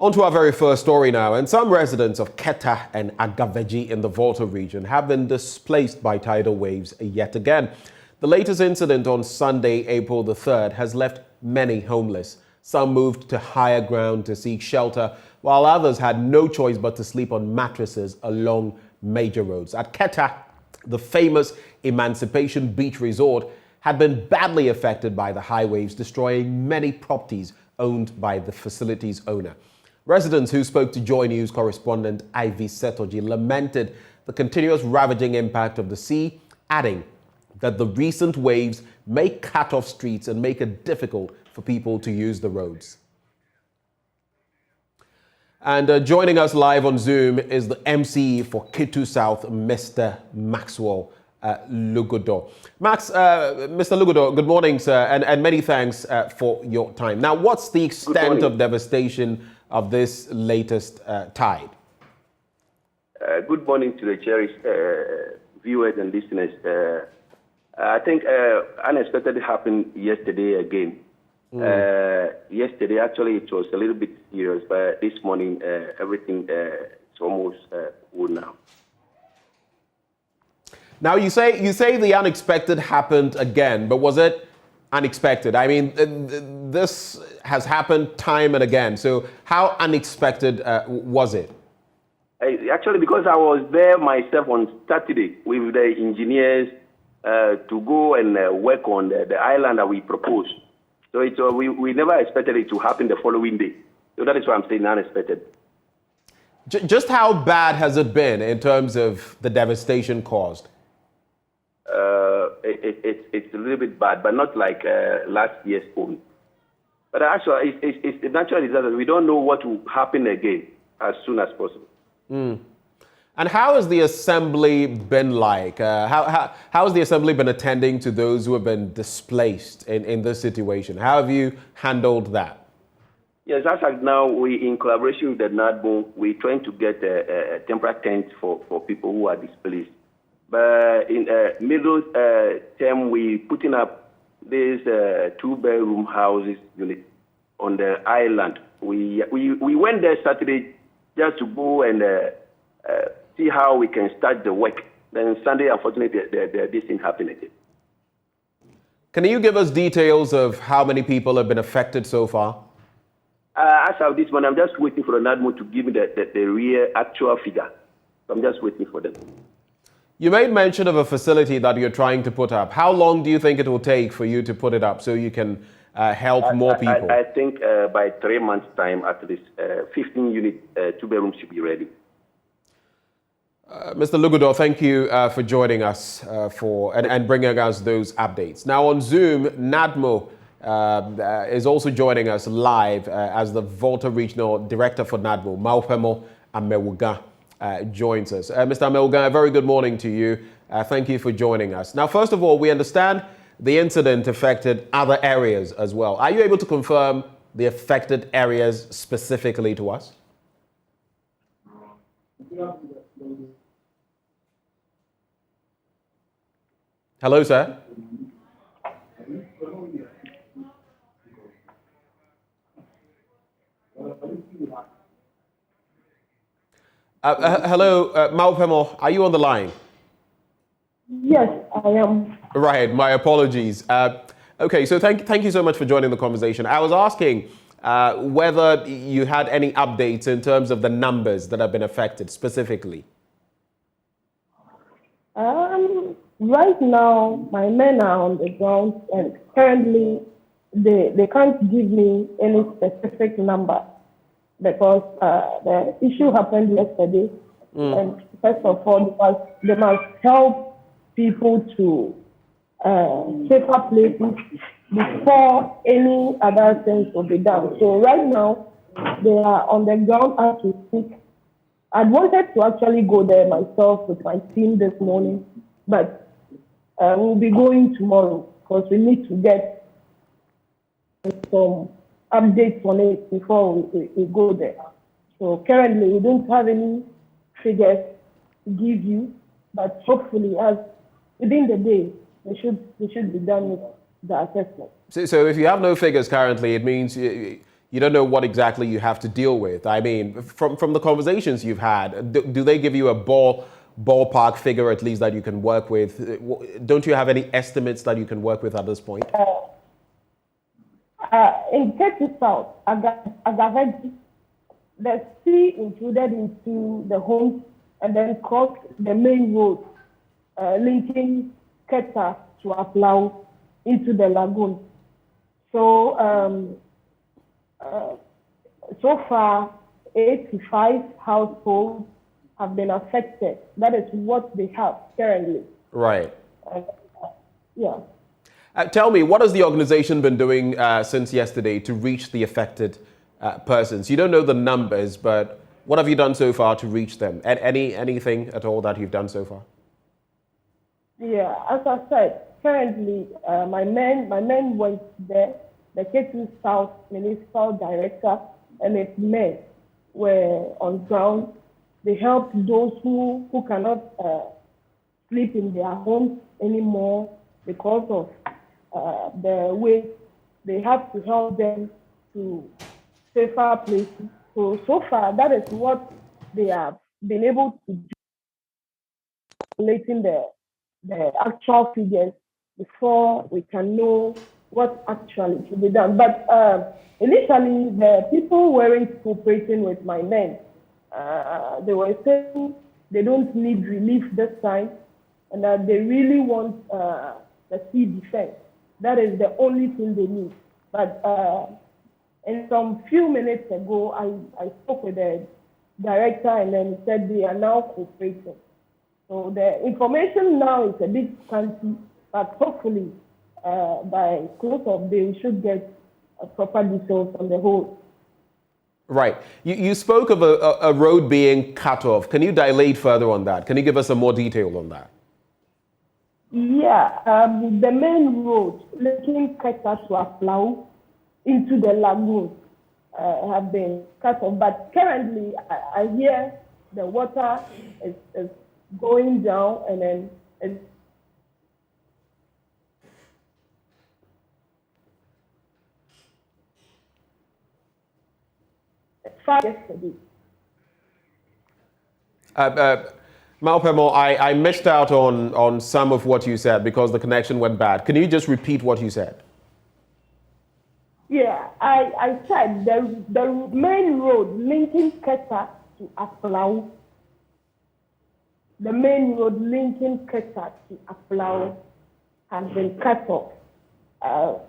On to our very first story now, and some residents of Keta and Agaveji in the Volta region have been displaced by tidal waves yet again. The latest incident on Sunday, April the 3rd, has left many homeless. Some moved to higher ground to seek shelter, while others had no choice but to sleep on mattresses along major roads. At Keta, the famous Emancipation Beach Resort had been badly affected by the high waves, destroying many properties owned by the facility's owner. Residents who spoke to JoyNews correspondent Ivy Setoji lamented the continuous ravaging impact of the sea, adding that the recent waves may cut off streets and make it difficult for people to use the roads. And joining us live on Zoom is the MC for Kitu South, Mr. Maxwell Lugudo. Mr. Lugudo, good morning, sir, and many thanks for your time. Now, what's the extent of devastation of this latest tide? Good morning to the cherished viewers and listeners. I think unexpectedly happened yesterday again. Yesterday, actually, it was a little bit serious, but this morning, everything is almost good now. Now, you say the unexpected happened again, but was it unexpected? I mean, this has happened time and again. So how unexpected was it? Actually, because I was there myself on Saturday with the engineers to go and work on the island that we proposed. So we never expected it to happen the following day. So that is why I'm saying unexpected. Just how bad has it been in terms of the devastation caused? It's a little bit bad, but not like last year's own. But actually, it's a natural disaster. We don't know what will happen again as soon as possible. And how has the assembly been like? How has the assembly been attending to those who have been displaced in this situation? How have you handled that? Yes, as of now, we, in collaboration with the NADMO, we're trying to get a temporary tent for people who are displaced. But in middle term, we putting up these 2-bedroom houses unit on the island. We went there Saturday just to go and see how we can start the work. Then Sunday, unfortunately, this thing happened again. Can you give us details of how many people have been affected so far? As of this morning, I'm just waiting for the NADMO to give me the real actual figure. So I'm just waiting for them. You made mention of a facility that you're trying to put up. How long do you think it will take for you to put it up so you can help more people? I think by 3 months' time, at least 15-unit 2-bedrooms should be ready. Mr. Lugudo, thank you for joining us and bringing us those updates. Now on Zoom, NADMO is also joining us live as the Volta Regional Director for NADMO, Maupemo Amewuga. Joins us. Mr. Amewuga, a very good morning to you. Thank you for joining us. Now, first of all, we understand the incident affected other areas as well. Are you able to confirm the affected areas specifically to us? Hello, sir. Hello, Maupemo, are you on the line? Yes, I am. Right, my apologies. Okay, so thank you so much for joining the conversation. I was asking whether you had any updates in terms of the numbers that have been affected specifically. Right now, my men are on the ground, and currently they can't give me any specific number, because the issue happened yesterday, and first of all, they must help people to safer places before any other things will be done. So right now, they are on the ground as we speak. I wanted to actually go there myself with my team this morning, but we'll be going tomorrow because we need to get some updates on it before we go there. So currently, we don't have any figures to give you, but hopefully, as within the day, we should be done with the assessment. So if you have no figures currently, it means You don't know what exactly you have to deal with. I mean, from the conversations you've had, do they give you a ballpark figure at least that you can work with? Don't you have any estimates that you can work with at this point? In Texas South, Agaveti, the sea intruded into the homes and then crossed the main road, linking Keta to Aplau into the lagoon. So, so far, 85 households have been affected. That is what they have currently. Right. Yeah. Tell me, what has the organization been doing since yesterday to reach the affected persons? You don't know the numbers, but what have you done so far to reach them? Anything at all that you've done so far? Yeah, as I said, currently my men went there. The Ketu South Municipal Director and his men were on ground. They helped those who cannot sleep in their homes anymore because of the way. They have to help them to safer places. So far, that is what they have been able to do, relating the actual figures before we can know what actually should be done. But initially, the people weren't cooperating with my men. They were saying they don't need relief this time and that they really want the sea defense. That is the only thing they need. But in some few minutes ago, I spoke with the director and then he said they are now cooperating. So the information now is a bit scanty, but hopefully by close of day, we should get proper details on the whole. Right. You spoke of a road being cut off. Can you dilate further on that? Can you give us some more detail on that? Yeah, the main road linking Keta to Aflau into the lagoon have been cut off. But currently, I hear the water is going down and then it's yesterday. Malpemo, I missed out on some of what you said because the connection went bad. Can you just repeat what you said? Yeah, I said the main road linking Keta to Aflau, the main road linking Keta to Aflau has been cut off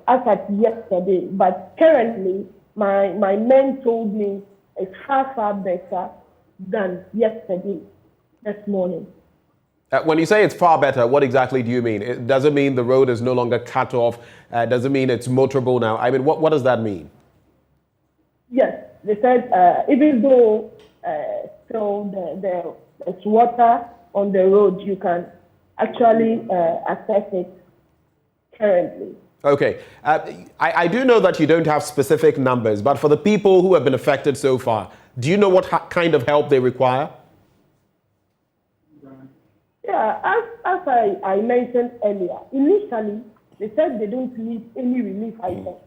as at yesterday. But currently, my men told me it's far better than yesterday, this morning. When you say it's far better, what exactly do you mean? Does it mean the road is no longer cut off? Does it mean it's motorable now? I mean, what does that mean? Yes, they said even though still there's water on the road, you can actually access it currently. Okay. I do know that you don't have specific numbers, but for the people who have been affected so far, do you know what kind of help they require? Yeah, as I mentioned earlier, initially they said they don't need any relief items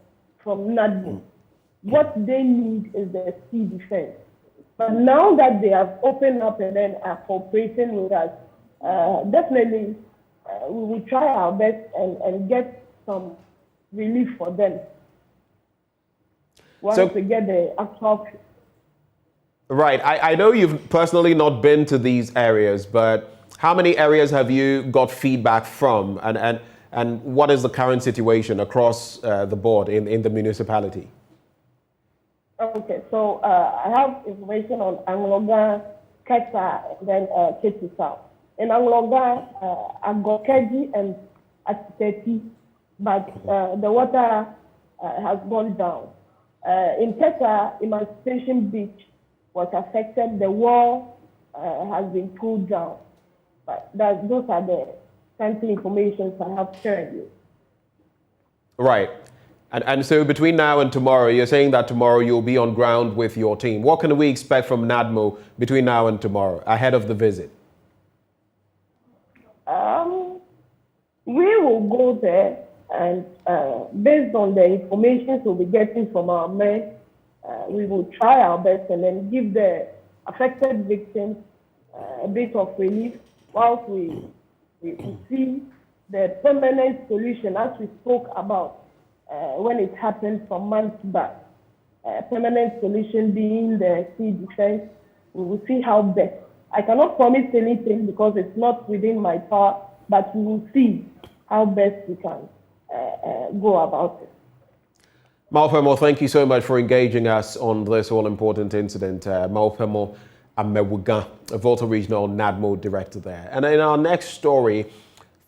from NADMO. What they need is the sea defense. But now that they have opened up and then are cooperating with us, definitely we will try our best and get some relief for them once we get the actual. Right. I know you've personally not been to these areas, but how many areas have you got feedback from, and what is the current situation across the board in the municipality? Okay, so I have information on Angloga, Keta, and then Ketu South. In Angloga, Agokeji and Atiteti, but the water has gone down. In Keta, Emancipation Beach was affected. The wall has been pulled down. But those are the country information I have currently. Right. And so between now and tomorrow, you're saying that tomorrow you'll be on ground with your team. What can we expect from NADMO between now and tomorrow, ahead of the visit? We will go there and based on the information we'll be getting from our men, we will try our best and then give the affected victims a bit of relief whilst we see the permanent solution, as we spoke about when it happened some months back. Permanent solution being the sea defense. We will see how best. I cannot promise anything because it's not within my power, but we will see how best we can go about it. Malpemo, thank you so much for engaging us on this all-important incident. Malpemo Amewuga, a Volta Regional NADMO director there. And in our next story,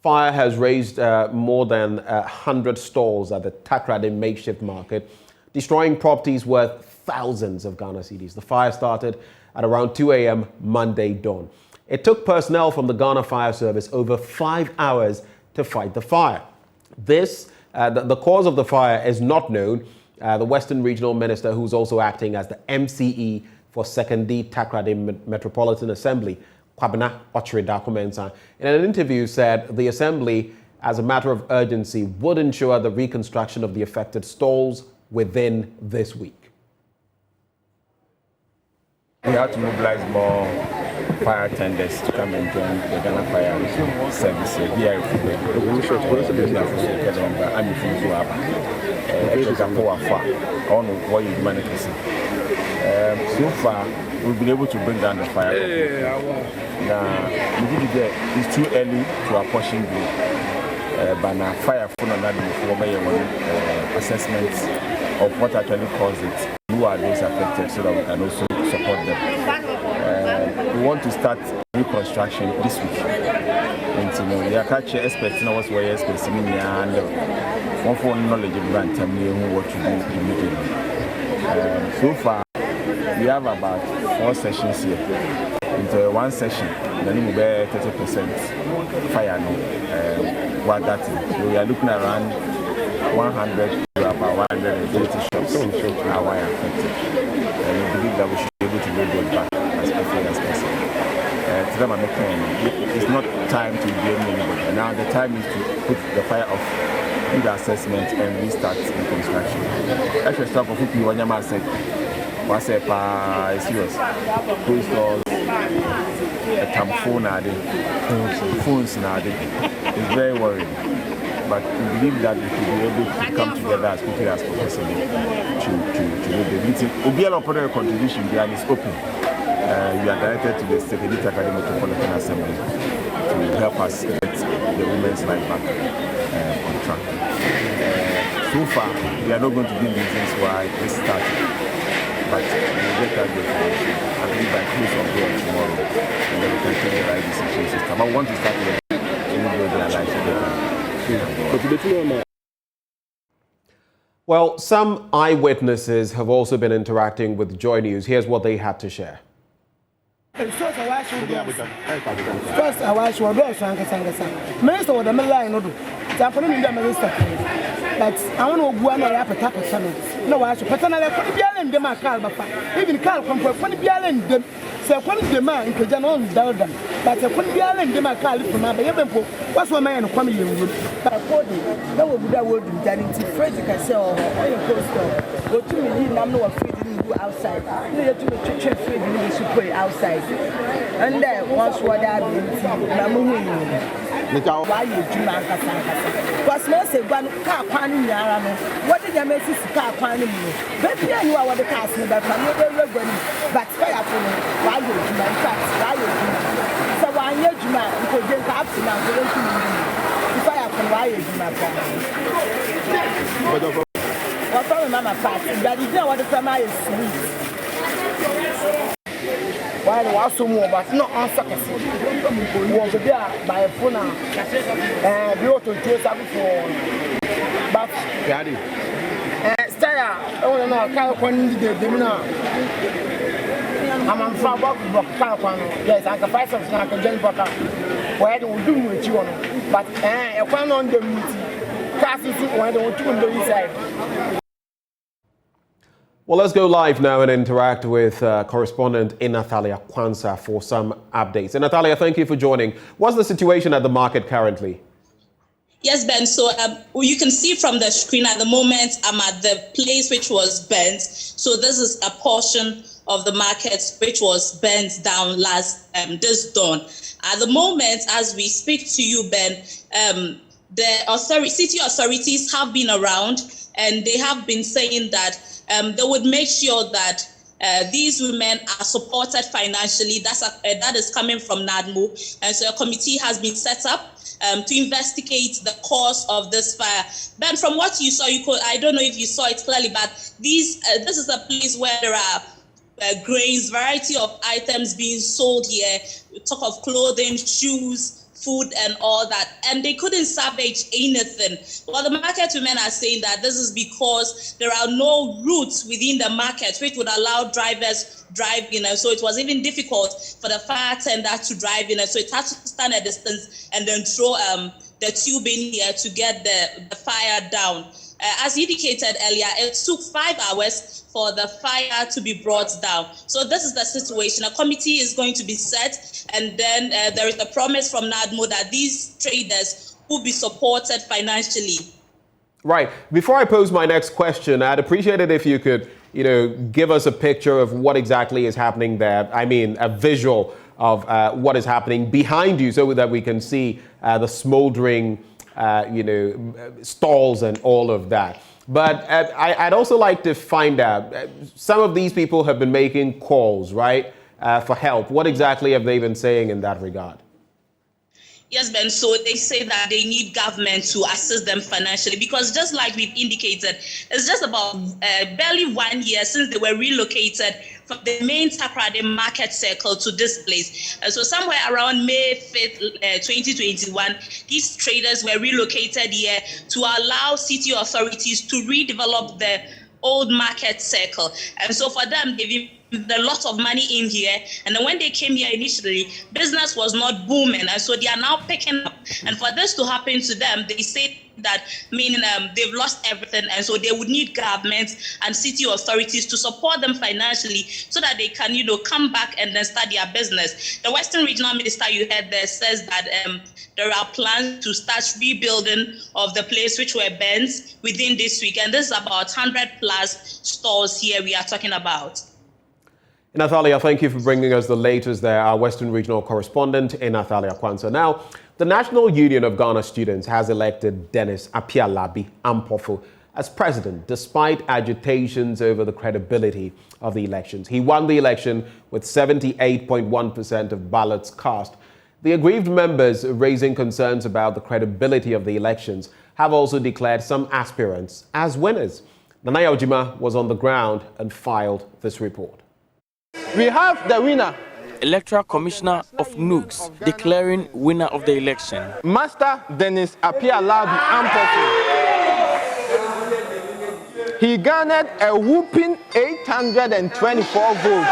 fire has raised more than 100 stalls at the Takrady makeshift market, destroying properties worth thousands of Ghana cedis. The fire started at around 2 a.m. Monday dawn. It took personnel from the Ghana Fire Service over 5 hours to fight the fire. The cause of the fire is not known. The Western Regional Minister, who's also acting as the MCE for 2nd D Takrady Metropolitan Assembly, Kwabena Ochre-Dakumensa, in an interview said the Assembly, as a matter of urgency, would ensure the reconstruction of the affected stalls within this week. We have to mobilize more fire attendants to come and join the Ghana Fire Service. We are so far, we've been able to bring down the fire. Now, it's too early to apportion the but now fire for another assessments of what actually caused it. Who are those affected so that we can also support them. We want to start reconstruction this week. And we are catching experts in what's where experts in and one for knowledge of grant tell me what to do immediately. So far, we have about 4 sessions here. Into one session, then we will be 30% fire now. What that is. So we are looking around 100 to about 130 shops are wire affected. And we believe that we should be able to build those back as quickly as possible. It's not time to blame anybody. Now the time is to put the fire off, do the assessment and restart the construction. Actually, stuff of people when you said, what's up, serious. Close doors, a telephone, phones, it's very worrying. But we believe that we should be able to come together as quickly as possible to make the meeting. It will be an important contribution there and it's open. We are directed to the State Takrady Metropolitan Assembly to help us get the women's life back on track. So far, we are not going to give reasons why this started, but we will get that information. I believe by close of day tomorrow, and then we can take the right decisions. But we want to start with their lives together. Well, some eyewitnesses have also been interacting with JoyNews. Here's what they had to share. First, I watch your door, Minister, what the line no do. Japanese Minister. But I want to go on a tap. No, I should put another Pialan de Macalba. Even Carl come for Pialan them. So one demand to Janon Daldan. But a Pialan de Macal from Abayampo. What's one man coming in with? But according, that would be that word in Danity. Frederick can sell all your post. What you mean? I'm not afraid to go outside. You have to be afraid to go outside. And then once what I did, why you do not because most of one car panning yarano. What did you make this car panning? But you are what the castle that I'm not very but fire for me. Why you do not why you do not? So why you do not because you have to now go to fire for why you do not. What from Mama Pat, that is not what the family is sweet. Why the was so more, but not on second. Was there by a phone and we ought to do something for. But, Daddy, stay out. Oh, no, I can't find the I'm from Bob. Yes, I can find something like a gen butter. Why do we do with you? But I can't on the classes why don't you on the inside. Well, let's go live now and interact with correspondent Natalia Kwanzaa for some updates. Natalia, thank you for joining. What's the situation at the market currently? Yes, Ben. So you can see from the screen at the moment, I'm at the place which was burnt. So this is a portion of the market which was burnt down this dawn. At the moment, as we speak to you, Ben, the city authorities have been around, and they have been saying that they would make sure that these women are supported financially. That is coming from NADMO, and so a committee has been set up to investigate the cause of this fire. Ben, from what you saw, I don't know if you saw it clearly, but this is a place where there are grains, variety of items being sold here. We talk of clothing, shoes, food, and all that, and they couldn't salvage anything. Well, the market women are saying that this is because there are no routes within the market which would allow drivers drive in, so it was even difficult for the fire tender to drive in, so it had to stand a distance and then throw the tube in here to get the fire down. As indicated earlier, it took 5 hours for the fire to be brought down. So this is the situation. A committee is going to be set, and then there is a promise from NADMO that these traders will be supported financially. Right. Before I pose my next question, I'd appreciate it if you could, give us a picture of what exactly is happening there. I mean, a visual of what is happening behind you so that we can see the smoldering stalls and all of that. But I'd also like to find out, some of these people have been making calls, right, for help. What exactly have they been saying in that regard? Yes, Ben. So they say that they need government to assist them financially because, just like we've indicated, it's just about barely 1 year since they were relocated from the main Takoradi market circle to this place. So somewhere around May 5th, 2021, these traders were relocated here to allow city authorities to redevelop the old market circle. And so for them, they've a lot of money in here, and then when they came here initially, business was not booming, and so they are now picking up. And for this to happen to them, they say that meaning they've lost everything, and so they would need government and city authorities to support them financially so that they can, come back and then start their business. The Western Regional Minister you heard there says that there are plans to start rebuilding of the place which were burnt within this week, and this is about 100 plus stores here we are talking about. Nathalia, thank you for bringing us the latest there, our Western Regional correspondent, Nathalia Kwanzaa. Now, the National Union of Ghana Students has elected Dennis Apialabi Ampofo as president, despite agitations over the credibility of the elections. He won the election with 78.1% of ballots cast. The aggrieved members, raising concerns about the credibility of the elections, have also declared some aspirants as winners. Nanaya Ojima was on the ground and filed this report. We have the winner. Electoral Commissioner of NUGS declaring winner of the election. Master Dennis Apialabi Ampofo. He garnered a whooping 824 votes.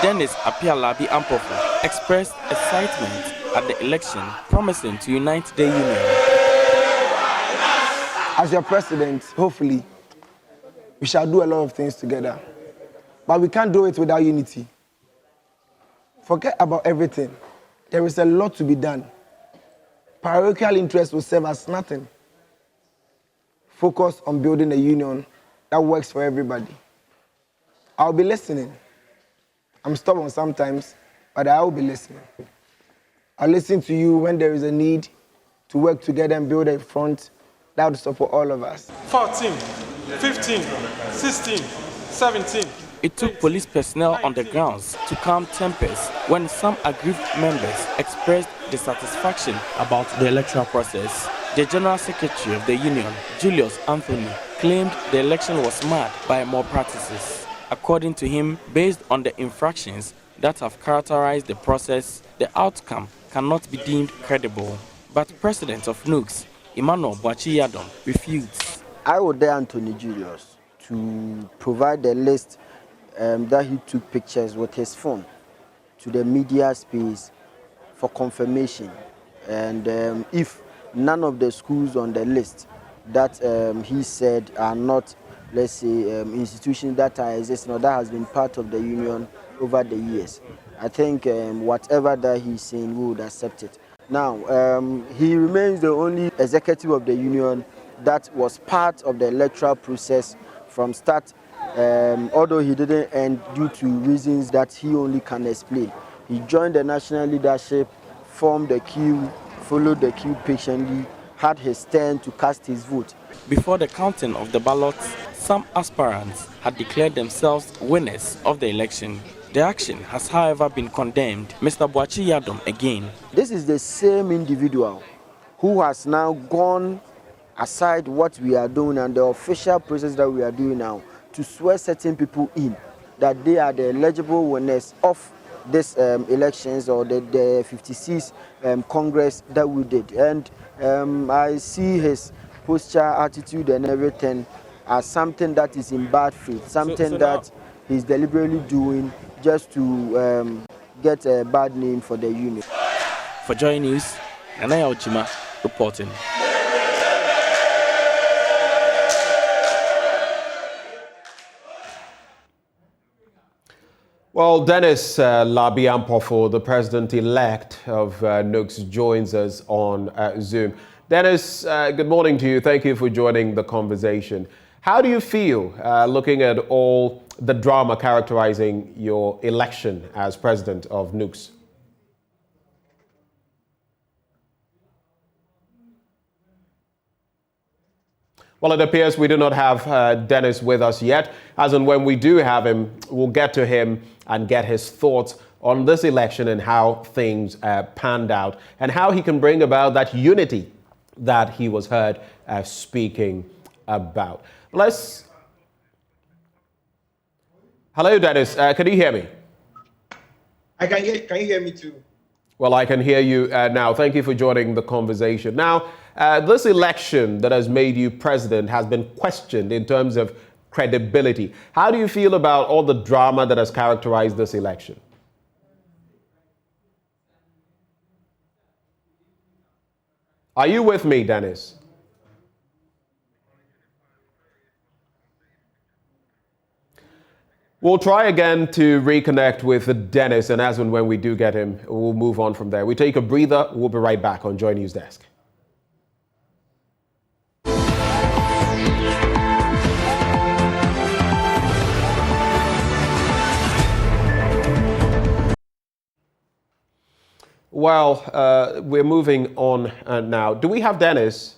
Dennis Apialabi Ampofo expressed excitement at the election, promising to unite the union. As your president, hopefully, we shall do a lot of things together. But we can't do it without unity. Forget about everything. There is a lot to be done. Parochial interest will serve us nothing. Focus on building a union that works for everybody. I'll be listening. I'm stubborn sometimes, but I will be listening. I'll listen to you when there is a need to work together and build a front that would support all of us. 14, 15, 16, 17. It took police personnel on the grounds to calm tempers when some aggrieved members expressed dissatisfaction about the electoral process. The General Secretary of the Union, Julius Anthony, claimed the election was marred by malpractices. According to him, based on the infractions that have characterized the process, the outcome cannot be deemed credible. But President of NUGS, Emmanuel Bwachi-Yadom, refutes. I would dare Anthony Julius to provide the list that he took pictures with his phone to the media space for confirmation. And if none of the schools on the list that he said are not, let's say, institutions that are existing or that has been part of the union, over the years. I think whatever that he's saying, we would accept it. Now, he remains the only executive of the union that was part of the electoral process from start, although he didn't end due to reasons that he only can explain. He joined the national leadership, formed the queue, followed the queue patiently, had his turn to cast his vote. Before the counting of the ballots, some aspirants had declared themselves winners of the election. The action has, however, been condemned. Mr. Boachi Yadom again. This is the same individual who has now gone aside what we are doing and the official process that we are doing now to swear certain people in that they are the eligible winners of this elections or the 56 Congress that we did. And I see his posture, attitude and everything as something that is in bad faith, something that he's deliberately doing just to get a bad name for the union. For Joy News, Nanaya Ochima reporting. Well, Dennis Labiampofo, the president-elect of NUX, joins us on Zoom. Dennis, good morning to you. Thank you for joining the conversation. How do you feel looking at all the drama characterizing your election as president of NUX? Well, it appears we do not have Dennis with us yet. As and when we do have him, we'll get to him and get his thoughts on this election and how things panned out and how he can bring about that unity that he was heard speaking about. Hello, Dennis. Can you hear me? I can hear. Can you hear me too? Well, I can hear you now. Thank you for joining the conversation. Now, this election that has made you president has been questioned in terms of credibility. How do you feel about all the drama that has characterized this election? Are you with me, Dennis? We'll try again to reconnect with Dennis, and as and when we do get him, we'll move on from there. We take a breather. We'll be right back on Joy News Desk. Well, we're moving on now. Do we have Dennis?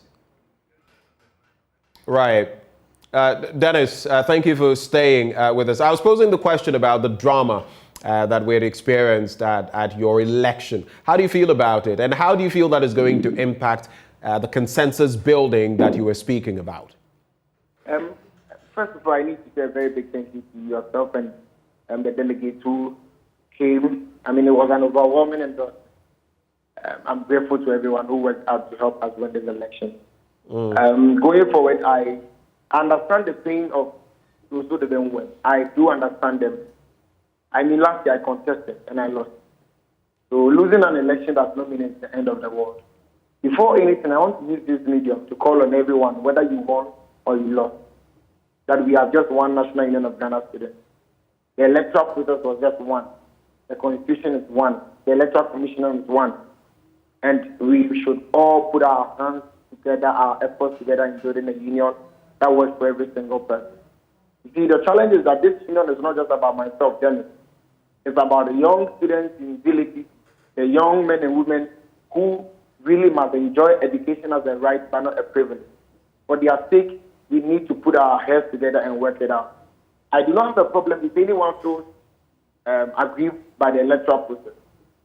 Right. Dennis, thank you for staying with us. I was posing the question about the drama that we had experienced at your election. How do you feel about it? And how do you feel that is going to impact the consensus building that you were speaking about? First of all, I need to say a very big thank you to yourself and the delegates who came. I mean, it was an overwhelming endorsement. I'm grateful to everyone who worked out to help us win this election. Going forward, I understand the pain of those who didn't win. I do understand them. I mean, last year I contested and I lost. So losing an election does not mean it's the end of the world. Before anything, I want to use this medium to call on everyone, whether you won or you lost, that we have just one National Union of Ghana students. The electoral process was just one. The Constitution is one. The Electoral Commission is one. And we should all put our hands together, our efforts together in building a union that works for every single person. You see, the challenge is that this union is not just about myself, Dennis. It's about the young students in villages, the young men and women who really must enjoy education as a right but not a privilege. For their sake, we need to put our heads together and work it out. I do not have a problem if anyone feels aggrieved by the electoral process.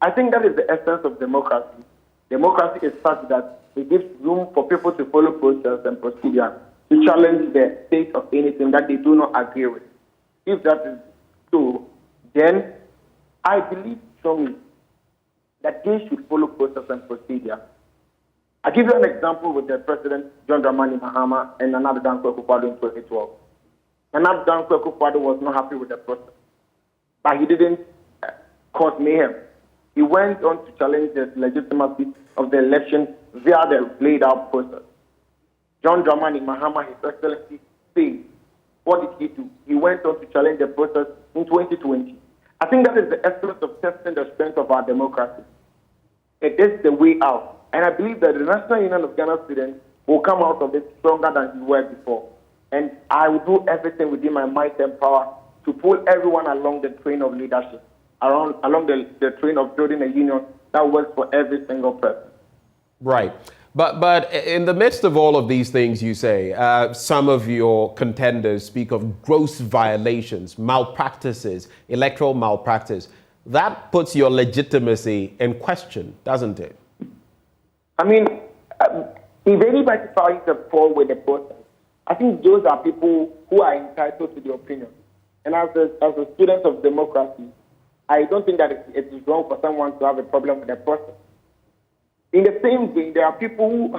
I think that is the essence of democracy. Democracy is such that it gives room for people to follow process and procedure to challenge the state of anything that they do not agree with. If that is so, then I believe strongly that they should follow process and procedure. I'll give you an example with the President John Dramani Mahama and Nana Dankwa Akufo-Addo in 2012. Nana Dankwa Akufo-Addo was not happy with the process, but he didn't cause mayhem. He went on to challenge the legitimacy of the election via the laid out process. John Dramani Mahama, His Excellency, said, what did he do? He went on to challenge the process in 2020. I think that is the essence of testing the strength of our democracy. It is the way out. And I believe that the National Union of Ghana students will come out of it stronger than we were before. And I will do everything within my might and power to pull everyone along the train of leadership, along the train of building a union that works for every single person. Right. But in the midst of all of these things you say, some of your contenders speak of gross violations, malpractices, electoral malpractice. That puts your legitimacy in question, doesn't it? I mean, if anybody finds a fault with the process, I think those are people who are entitled to their opinion. And as a student of democracy, I don't think that it is wrong for someone to have a problem with the process. In the same way, there are people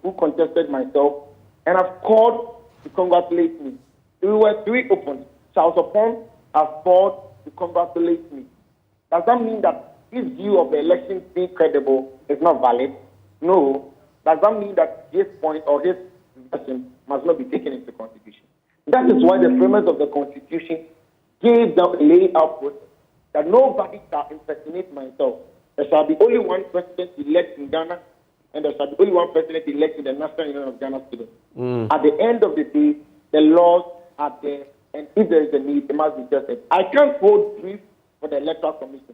who contested myself and have called to congratulate me. We were three opponents. Charles Opon has called to congratulate me. Does that mean that his view of the election being credible is not valid? No. Does that mean that his point or his version must not be taken into consideration? That is why the framers of the Constitution gave them a layout process that nobody shall impersonate myself. There shall be only one president-elect in Ghana, and there shall be only one president-elect in the National Union of Ghana students. At the end of the day, the laws are there, and if there is a need, it must be tested. I can't hold brief for the Electoral Commission.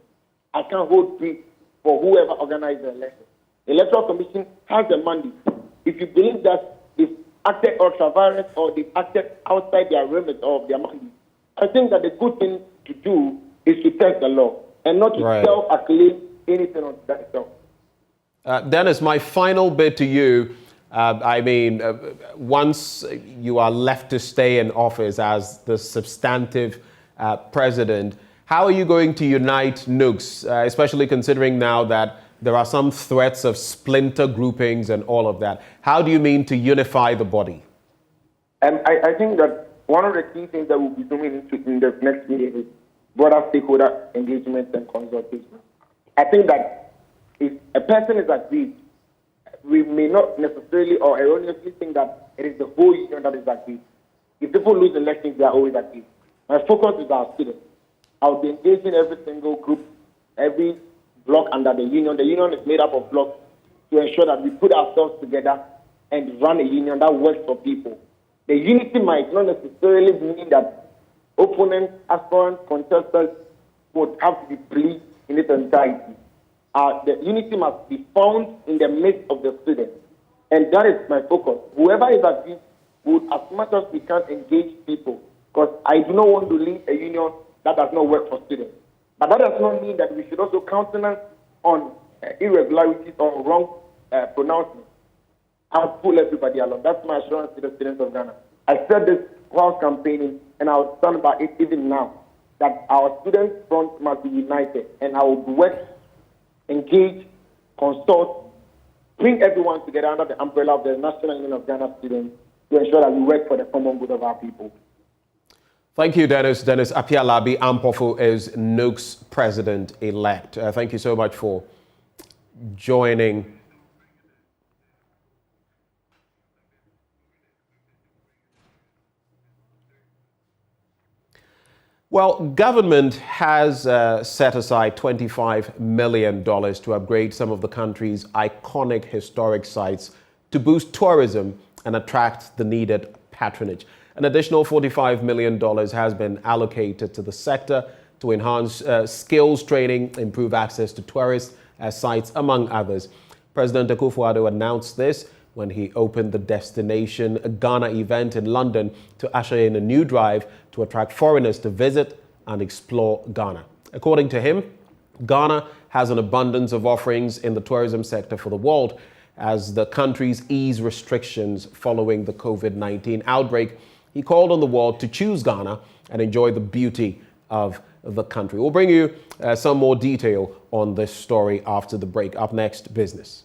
I can't hold brief for whoever organized the election. The Electoral Commission has the mandate. If you believe that they've acted ultra-virus or they've acted outside their remit of their mandate, I think that the good thing to do is to test the law and not to self-acclaim anything on that itself. Dennis, my final bit to you, once you are left to stay in office as the substantive president, how are you going to unite NUGS, especially considering now that there are some threats of splinter groupings and all of that? How do you mean to unify the body? I think that one of the key things that we'll be doing in the next meeting is broader stakeholder engagement and consultation. I think that if a person is agreed, we may not necessarily or erroneously think that it is the whole union that is agreed. If people lose elections, they are always agreed. My focus is our students. I'll be engaging every single group, every block under the union. The union is made up of blocks to ensure that we put ourselves together and run a union that works for people. The unity might not necessarily mean that opponents, aspirants, contestants would have to be pleased in its entirety. The unity must be found in the midst of the students. And that is my focus. Whoever is agreed would, as much as we can, engage people. Because I do not want to lead a union that does not work for students. But that does not mean that we should also countenance on irregularities or wrong pronouncements and pull everybody along. That's my assurance to the students of Ghana. I said this while campaigning, and I will stand by it even now, that our students' front must be united, and I will work, engage, consult, bring everyone together under the umbrella of the National Union of Ghana students to ensure that we work for the common good of our people. Thank you, Dennis. Dennis Apialabi Ampofu is NUGS president-elect. Thank you so much for joining. Well, government has set aside $25 million to upgrade some of the country's iconic historic sites to boost tourism and attract the needed patronage. An additional $45 million has been allocated to the sector to enhance skills training, improve access to tourist sites, among others. President Akufo-Addo announced this when he opened the Destination Ghana event in London to usher in a new drive to attract foreigners to visit and explore Ghana. According to him, Ghana has an abundance of offerings in the tourism sector for the world as the countries ease restrictions following the COVID-19 outbreak. He called on the world to choose Ghana and enjoy the beauty of the country. We'll bring you some more detail on this story after the break. Up next, business.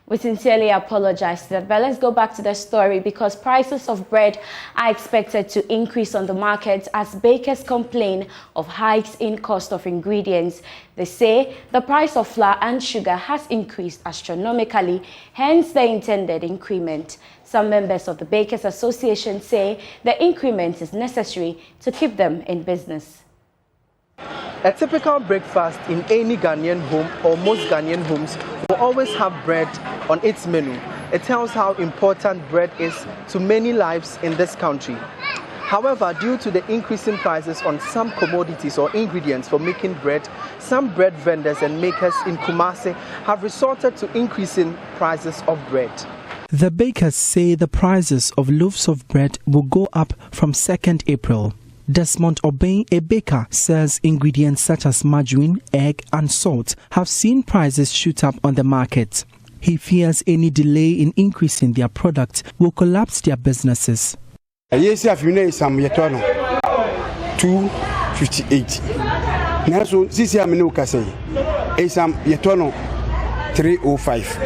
We sincerely apologize for that, but let's go back to the story because prices of bread are expected to increase on the market as bakers complain of hikes in cost of ingredients. They say the price of flour and sugar has increased astronomically, hence the intended increment. Some members of the Bakers Association say the increment is necessary to keep them in business. A typical breakfast in any Ghanaian home or most Ghanaian homes will always have bread on its menu. It tells how important bread is to many lives in this country. However, due to the increasing prices on some commodities or ingredients for making bread, some bread vendors and makers in Kumasi have resorted to increasing prices of bread. The bakers say the prices of loaves of bread will go up from 2nd April. Desmond Obey, a baker, says ingredients such as margarine, egg and salt have seen prices shoot up on the market. He fears any delay in increasing their product will collapse their businesses. Yes, I've been some yetono 258. Now, so this year, I'm no say, some yetono 305.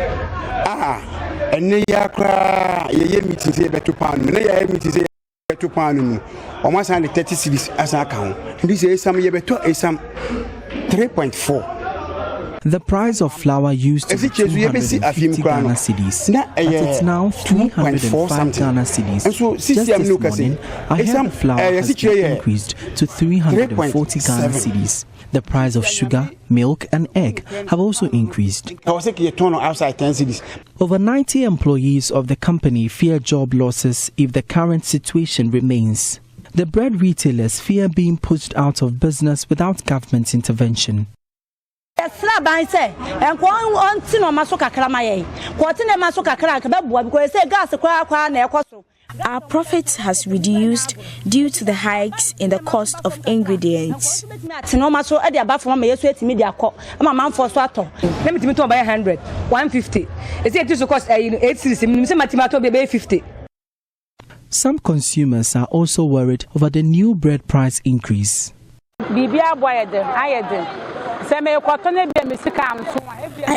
And they are cry, ye meeting say better pound, and they meeting say better pound. Almost 30 cities as an account. This is some year better, is some 3.4. The price of flour used to be 250 Ghana cedis, but it's now 305 Ghana cedis. Just this morning, I heard the flour has been increased to 340 Ghana cedis. The price of sugar, milk and egg have also increased. Over 90 employees of the company fear job losses if the current situation remains. The bread retailers fear being pushed out of business without government intervention. Our profit has reduced due to the hikes in the cost of ingredients. Let me 100, 150. It cost 8 Some consumers are also worried over the new bread price increase. I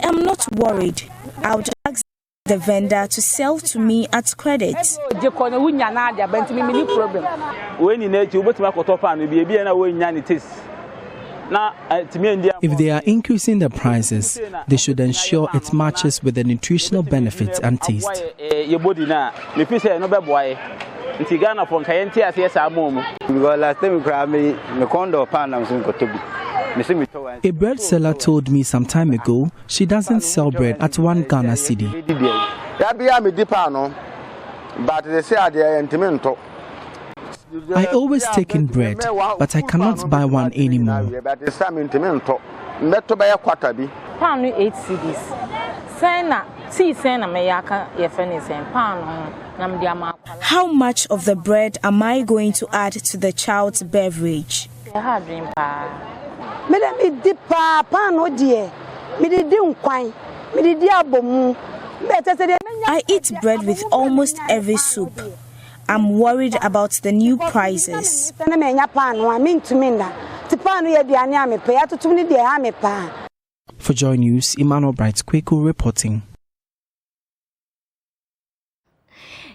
am not worried. I would ask the vendor to sell to me at credit. If they are increasing the prices, they should ensure it matches with the nutritional benefits and taste. Because last time a bread seller told me some time ago she doesn't sell bread at 1 Ghana cedi. I always take in bread, but I cannot buy one anymore. Pound 8 cedis. How much of the bread am I going to add to the child's beverage? I eat bread with almost every soup. I'm worried about the new prices. For JoyNews, Emmanuel Bright Kweku reporting.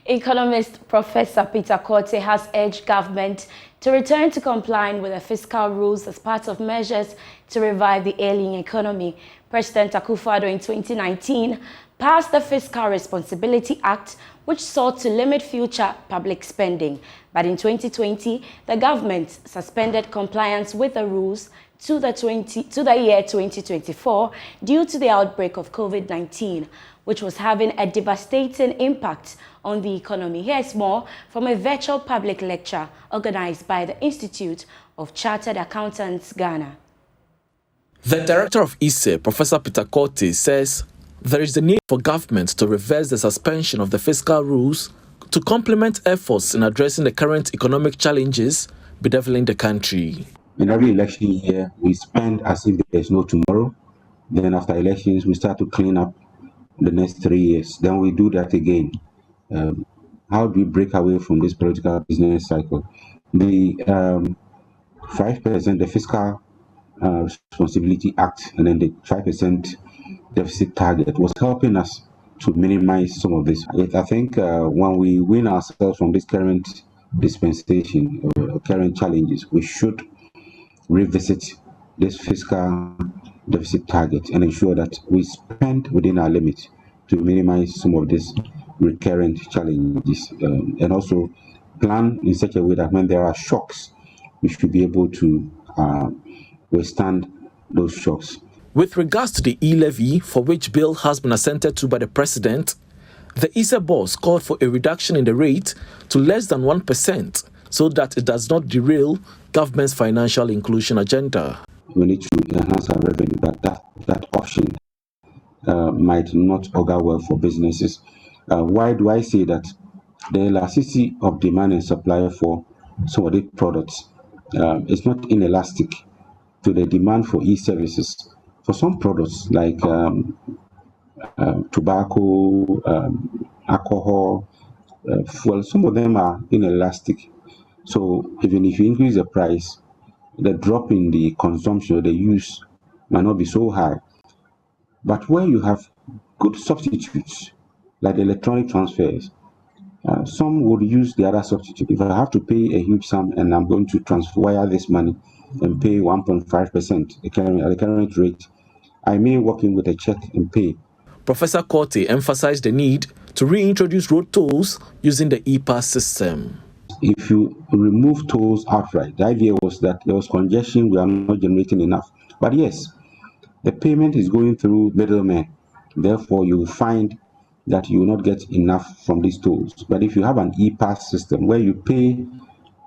Economist Professor Peter Korte has urged government to return to complying with the fiscal rules as part of measures to revive the ailing economy. President Akufo-Addo in 2019 passed the Fiscal Responsibility Act, which sought to limit future public spending. But in 2020, the government suspended compliance with the rules to the year 2024 due to the outbreak of COVID-19, which was having a devastating impact on the economy. Here's more from a virtual public lecture organized by the Institute of Chartered Accountants, Ghana. The director of ISE, Professor Peter Korte, says there is the need for government to reverse the suspension of the fiscal rules to complement efforts in addressing the current economic challenges bedeviling the country. In every election year, we spend as if there is no tomorrow. Then after elections, we start to clean up the next 3 years. Then we do that again. How do we break away from this political business cycle? The 5%, the Fiscal Responsibility Act, and then the 5% deficit target was helping us to minimize some of this. I think when we win ourselves from this current dispensation or current challenges, we should revisit this fiscal deficit target and ensure that we spend within our limits to minimize some of these recurrent challenges, and also plan in such a way that when there are shocks, we should be able to withstand those shocks. With regards to the e-levy, for which bill has been assented to by the president, the ISA boss called for a reduction in the rate to less than 1% so that it does not derail government's financial inclusion agenda. We need to enhance our revenue, but that option might not augur well for businesses. Why do I say that? The elasticity of demand and supply for some of the products is not inelastic to the demand for e-services. For some products like tobacco, alcohol, fuel, some of them are inelastic. So even if you increase the price, the drop in the consumption or the use might not be so high. But where you have good substitutes, like the electronic transfers, some would use the other substitute. If I have to pay a huge sum and I'm going to wire this money and pay 1.5% at the current rate, I may walk in with a check and pay. Professor Korte emphasized the need to reintroduce road tolls using the e-pass system. If you remove tolls outright, the idea was that there was congestion, we are not generating enough. But yes, the payment is going through middlemen. Therefore, you will find that you will not get enough from these tolls. But if you have an e-pass system where you pay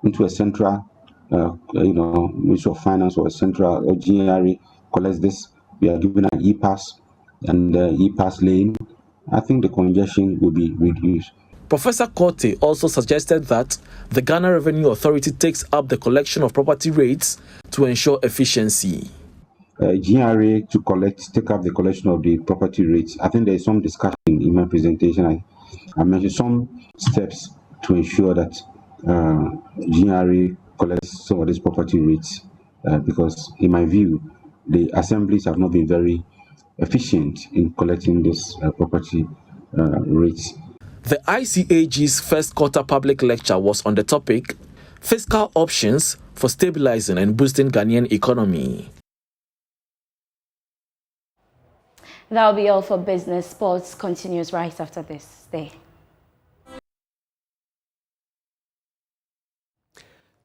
into a central, Ministry of Finance or a central or GRA collects this, we are given an e-pass and the e-pass lane, I think the congestion will be reduced. Professor Korte also suggested that the Ghana Revenue Authority takes up the collection of property rates to ensure efficiency. GRA to take up the collection of the property rates. I think there is some discussion in my presentation. I mentioned some steps to ensure that GRA collects some of these property rates because, in my view, the assemblies have not been very efficient in collecting this property rates. The ICAG's first quarter public lecture was on the topic Fiscal Options for Stabilizing and Boosting Ghanaian Economy. That will be all for business. Sports continues right after this. Stay.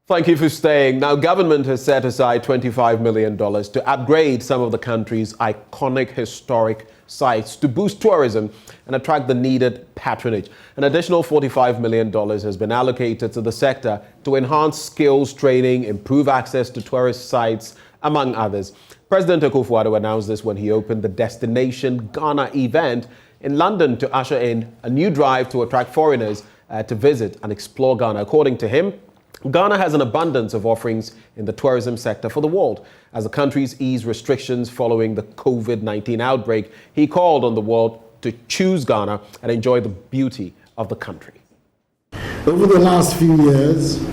Thank you for staying. Now, government has set aside $25 million to upgrade some of the country's iconic historic sites to boost tourism and attract the needed patronage. An additional $45 million has been allocated to the sector to enhance skills training, improve access to tourist sites, among others. President Akufo-Addo announced this when he opened the Destination Ghana event in London to usher in a new drive to attract foreigners to visit and explore Ghana. According to him, Ghana has an abundance of offerings in the tourism sector for the world. As the countries ease restrictions following the COVID-19 outbreak, he called on the world to choose Ghana and enjoy the beauty of the country. Over the last few years,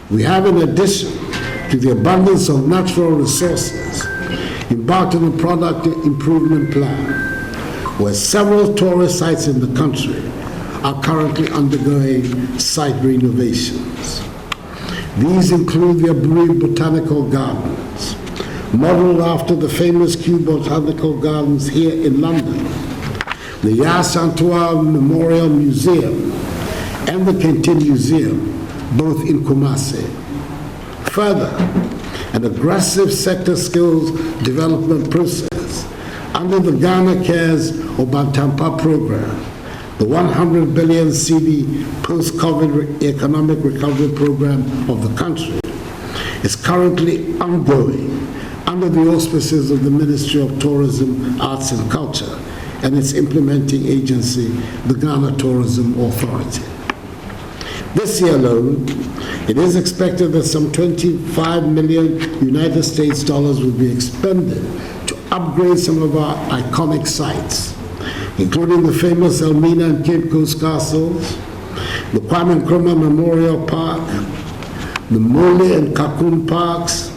we have, in addition to the abundance of natural resources, embarked on a product improvement plan where several tourist sites in the country are currently undergoing site renovations. These include the Aburi Botanical Gardens, modeled after the famous Kew Botanical Gardens here in London, the Yas Antoine Memorial Museum, and the Kente Museum, both in Kumasi. Further, an aggressive sector skills development process under the Ghana Cares or Bantampa program, the 100 billion cedi post-COVID economic recovery program of the country, is currently ongoing under the auspices of the Ministry of Tourism, Arts and Culture and its implementing agency, the Ghana Tourism Authority. This year alone, it is expected that some 25 million United States dollars will be expended to upgrade some of our iconic sites, including the famous Elmina and Cape Coast castles, the Kwame Nkrumah Memorial Park, the Mole and Kakun parks,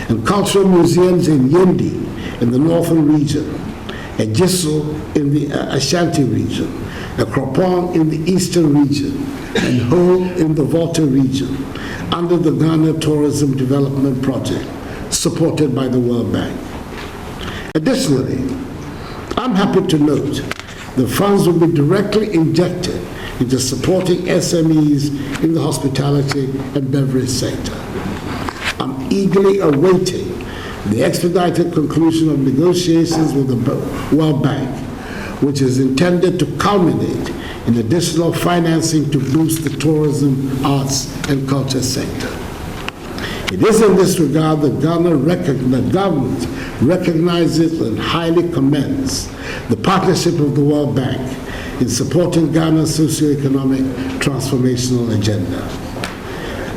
and cultural museums in Yendi in the northern region, Ejiso in the Ashanti region, Ekropong in the eastern region, and Ho in the Volta region, under the Ghana Tourism Development Project, supported by the World Bank. Additionally, I'm happy to note the funds will be directly injected into supporting SMEs in the hospitality and beverage sector. I'm eagerly awaiting the expedited conclusion of negotiations with the World Bank, which is intended to culminate in additional financing to boost the tourism, arts, and culture sector. It is in this regard that the government recognizes and highly commends the partnership of the World Bank in supporting Ghana's socio-economic transformational agenda.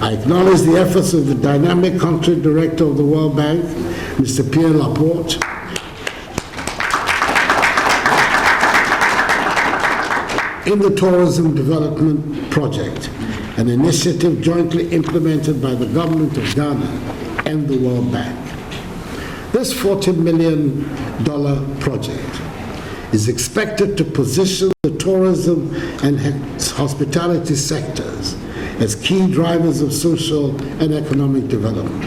I acknowledge the efforts of the dynamic country director of the World Bank, Mr. Pierre Laporte, in the Tourism Development Project, an initiative jointly implemented by the government of Ghana and the World Bank. This $40 million project is expected to position the tourism and hospitality sectors as key drivers of social and economic development.